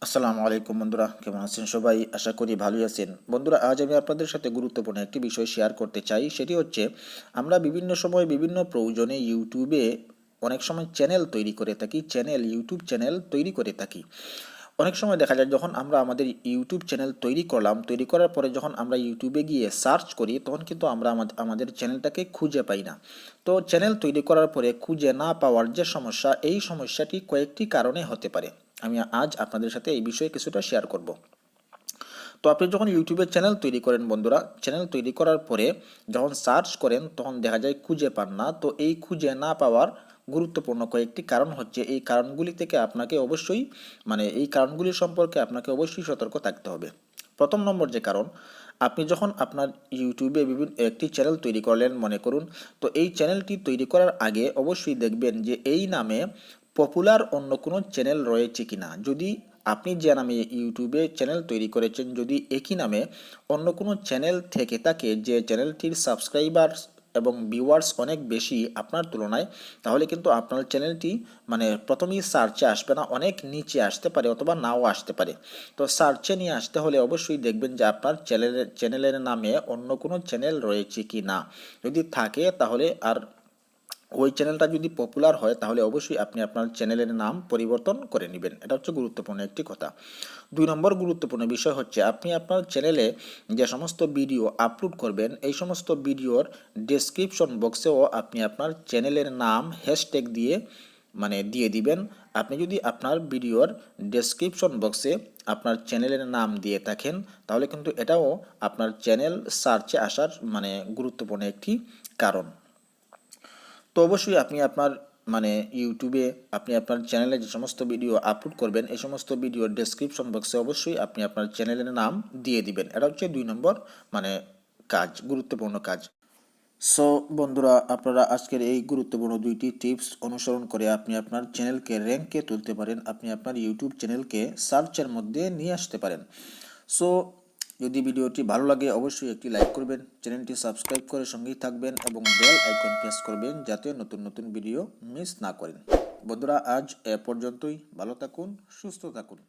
আসসালামু আলাইকুম বন্ধুরা, কেমন আছেন সবাই? আশা করি ভালোই আছেন। বন্ধুরা, আজ আমি আপনাদের সাথে গুরুত্বপূর্ণ একটি বিষয় শেয়ার করতে চাই। সেটি হচ্ছে, আমরা বিভিন্ন সময় বিভিন্ন প্রয়োজনে ইউটিউবে অনেক সময় চ্যানেল তৈরি করে থাকি, ইউটিউব চ্যানেল তৈরি করে থাকি। অনেক সময় দেখা যায় যখন আমরা আমাদের ইউটিউব চ্যানেল তৈরি করলাম, তৈরি করার পরে যখন আমরা ইউটিউবে গিয়ে সার্চ করি, তখন কিন্তু আমরা আমাদের চ্যানেলটাকে খুঁজে পাই না। তো চ্যানেল তৈরি করার পরে খুঁজে না পাওয়ার যে সমস্যা, এই সমস্যাটি কয়েকটি কারণে হতে পারে। আমি আজ আপনাদের সাথে এই বিষয়ে কিছুটা শেয়ার করব। তো আপনি যখন ইউটিউবে চ্যানেল তৈরি করেন বন্ধুরা, চ্যানেল তৈরি করার পরে যখন সার্চ করেন তখন দেখা যায় খুঁজে পান না। তো এই খুঁজে না পাওয়ার গুরুত্বপূর্ণ কয়েকটি কারণ হচ্ছে, এই কারণগুলি থেকে আপনাকে অবশ্যই এই কারণগুলি সম্পর্কে আপনাকে অবশ্যই সতর্ক থাকতে হবে। প্রথম নম্বর যে কারণ, আপনি যখন আপনার ইউটিউবে একটি চ্যানেল তৈরি করলেন মনে করুন, তো এই চ্যানেলটি তৈরি করার আগে অবশ্যই দেখবেন যে এই নামে পপুলার অন্য কোনো চ্যানেল রয়েছে কিনা। যদি আপনি যে নামে ইউটিউবে চ্যানেল তৈরি করেছেন, যদি একই নামে অন্য কোনো চ্যানেল থেকে থাকে, যে চ্যানেলটির সাবস্ক্রাইবার এবং ভিউয়ার্স অনেক বেশি আপনার তুলনায়, তাহলে কিন্তু আপনার চ্যানেলটি প্রথমেই সার্চে আসবে না, অনেক নিচে আসতে পারে অথবা নাও আসতে পারে। তো সার্চে নিয়ে আসতে হলে অবশ্যই দেখবেন যে আপনার চ্যানেলের নামে অন্য কোনো চ্যানেল রয়েছে কি না। যদি থাকে তাহলে আর ওই চ্যানেলটা যদি পপুলার হয়, তাহলে অবশ্যই আপনি আপনার চ্যানেলের নাম পরিবর্তন করে নেবেন। এটা হচ্ছে গুরুত্বপূর্ণ একটি কথা। 2 নম্বর গুরুত্বপূর্ণ বিষয় হচ্ছে, আপনি আপনার চ্যানেলে যে সমস্ত ভিডিও আপলোড করবেন, এই সমস্ত ভিডিওর ডেসক্রিপশন বক্সেও আপনি আপনার চ্যানেলের নাম হ্যাশট্যাগ দিয়ে দিয়ে দিবেন। আপনি যদি আপনার ভিডিওর ডেসক্রিপশন বক্সে আপনার চ্যানেলের নাম দিয়ে থাকেন, তাহলে কিন্তু এটাও আপনার চ্যানেল সার্চে আসার গুরুত্বপূর্ণ একটি কারণ। তো অবশ্যই আপনি আপনার ইউটিউবে আপনি আপনার চ্যানেলে যে সমস্ত ভিডিও আপলোড করবেন, এই সমস্ত ভিডিওর ডেসক্রিপশন বক্সে অবশ্যই আপনি আপনার চ্যানেলের নাম দিয়ে দিবেন। এটা হচ্ছে 2 নম্বর কাজ, গুরুত্বপূর্ণ কাজ। সো বন্ধুরা, আপনারা আজকের এই গুরুত্বপূর্ণ 2টি টিপস অনুসরণ করে আপনি আপনার চ্যানেলকে র্যাঙ্কে তুলতে পারেন, আপনি আপনার ইউটিউব চ্যানেলকে সার্চের মধ্যে নিয়ে আসতে পারেন। সো যদি ভিডিওটি ভালো লাগে অবশ্যই একটি লাইক করবেন, চ্যানেলটি সাবস্ক্রাইব করে সঙ্গেই থাকবেন এবং বেল আইকন প্রেস করবেন যাতে নতুন নতুন ভিডিও মিস না করেন। বন্ধুরা, আজ এ পর্যন্তই। ভালো থাকুন, সুস্থ থাকুন।